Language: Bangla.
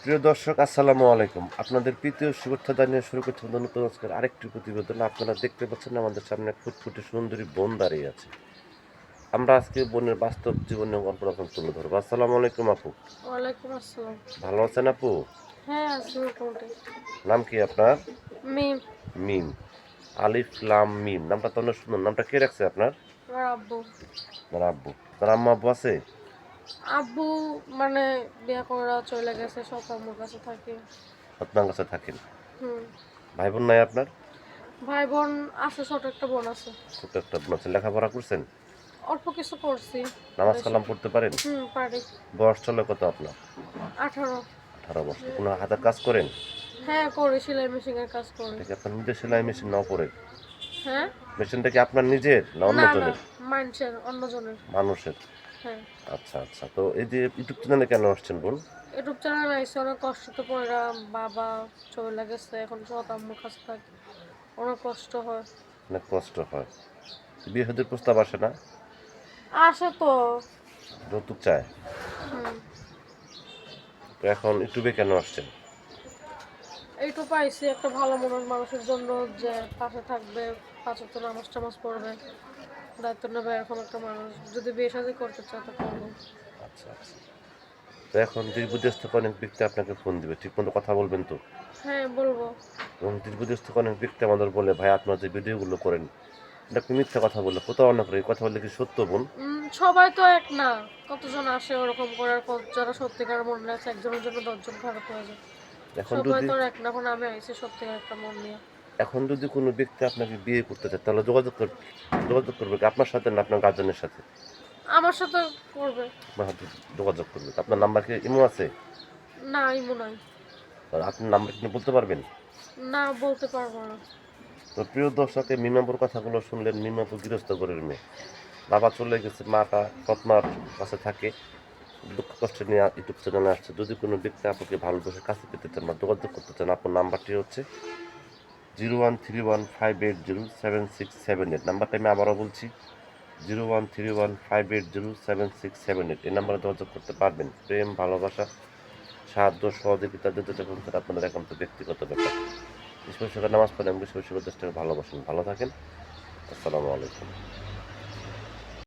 প্রিয় দর্শক, আসসালামু আলাইকুম। আপনাদের প্রীতি ও শুভেচ্ছা জানিয়ে শুরু করছি নতুন আজকের আরেকটি প্রতিবেদন। আপনারা দেখতে পাচ্ছেন আমাদের সামনে এক ফুটফুটে সুন্দরী বোন দাঁড়িয়ে আছে। আমরা আজকে বোনের বাস্তব জীবনের গল্প আপনাদের তুলে ধরবো। আসসালামু আলাইকুম আপু। ওয়ালাইকুম আসসালাম। ভালো আছেন আপু? হ্যাঁ, আছি মোটামুটি। নাম কি আপনার? মিম। মিম। আলিফ লাম মিম, নামটা তো অনেক সুন্দর। নামটা কে রাখছে আপনার? আমার আব্বু। আপনার আব্বু। আপনার আম্মা আব্বু আছে? আব্বু মানে বিয়া করা চলে গেছে, সব আম্মুর কাছে থাকে। আপনার কাছে থাকেন? হুম। ভাই বোন নাই আপনার? ভাই বোন আছে, ছোট একটা বোন আছে। ছোট একটা বোন আছে। লেখাপড়া করছেন? অল্প কিছু করছি। নামাজ বেশি। কালাম পড়তে পারেন? পারি। বয়স চলে কত আপনার? 18। 18 বছর। কোনো হাতের কাজ করেন? হ্যাঁ, করি, সেলাই মেশিনের কাজ করি। এটা কি আপনার নিজের সেলাই মেশিন না পড়ে? হ্যাঁ। মেশিনটা কি আপনার নিজের না না না, অন্যজনের? মানুষের, অন্যজনের। মানুষের। হ্যাঁ। আচ্ছা আচ্ছা, তো এই যে ইউটিউব চ্যানেলে কেন আসছেন বোন? ইউটিউব চ্যানেল আইসি, অনেক কষ্ট তো পড়া। বাবা চলে গেছে, এখন সব আম্মুর কাছে থাকে, অনেক কষ্ট হয়। অনেক কষ্ট হয়। বিয়ে শাদীর প্রস্তাব আসে না? আসে তো। যৌতুক চায়? হুম। তো এখন ইউটিউবে কেন আসছেন? এইটুকু পাইছি একটা ভালো মনের মানুষের জন্য, যে পাশে থাকবে, 5 ওয়াক্ত নামাজ টামাজ পড়বে, দায়িত্ব নেবে। এরকম একটা মানুষ যদি বিয়ে শাদী করতে চায় তো করবো। আচ্ছা আচ্ছা, তো এখন দেশ বিদেশ থেকে অনেক ব্যক্তি আপনাকে ফোন দিবে, ঠিক মতো কথা বলবেন তো? হ্যাঁ, বলবো। এবং দেশ বিদেশ থেকে অনেক ব্যক্তি আমাদের বলে, ভাই আপনার যে ভিডিওগুলো করেন এটা আপনি মিথ্যা কথা বলে প্রতারণা করে, এই কথা বললে কি সত্য বোন? সবাই তো এক না, কতজন আসে ওরকম করে, আর যারা সত্যিকার মনে আছে একজনের জন্য 10 জন খারাপ হয়ে যায়। এখন সবাই যদি তো আর এক না। এখন আমি আইছি সত্যিকার একটা মন নিয়ে। এখন যদি কোনো ব্যক্তি আপনাকে বিয়ে করতে চায় তাহলে যোগাযোগ করবে কি আপনার সাথে না আপনার গার্জেনের সাথে? আমার সাথে করবে। আপনার সাথে যোগাযোগ করবে। আপনার নাম্বার কি ইমো আছে? না, ইমু নাই। আর আপনার নাম্বার কি বলতে পারবেন? না, বলতে পারবো না। তো প্রিয় দর্শকের মিমাপুর কথাগুলো শুনলেন। মিমাপুর গৃহস্থ ঘরের মেয়ে, বাবা চলে গেছে, মাটা সৎমার কাছে থাকে, দুঃখ কষ্ট নিয়ে ইউটিউব চ্যানেলে আসছে। যদি কোনো ব্যক্তি আপনাকে ভালোবেসে কাছে পেতে চান বা যোগাযোগ করতে চান, আপনার নাম্বারটি হচ্ছে 0131580767 নাম্বারটা আমি আবারও বলছি, 0131580767। এই নাম্বারে যোগাযোগ করতে পারবেন। প্রেম, ভালোবাসা, সাহায্য, সহযোগিতা দিতে যখন সেটা আপনাদের একান্ত ব্যক্তিগত ব্যাপার। বিশেষ করে নামাজ পড়েন, বিশেষ করে দেশটাকে ভালোবাসেন। ভালো থাকেন। আসসালামু আলাইকুম।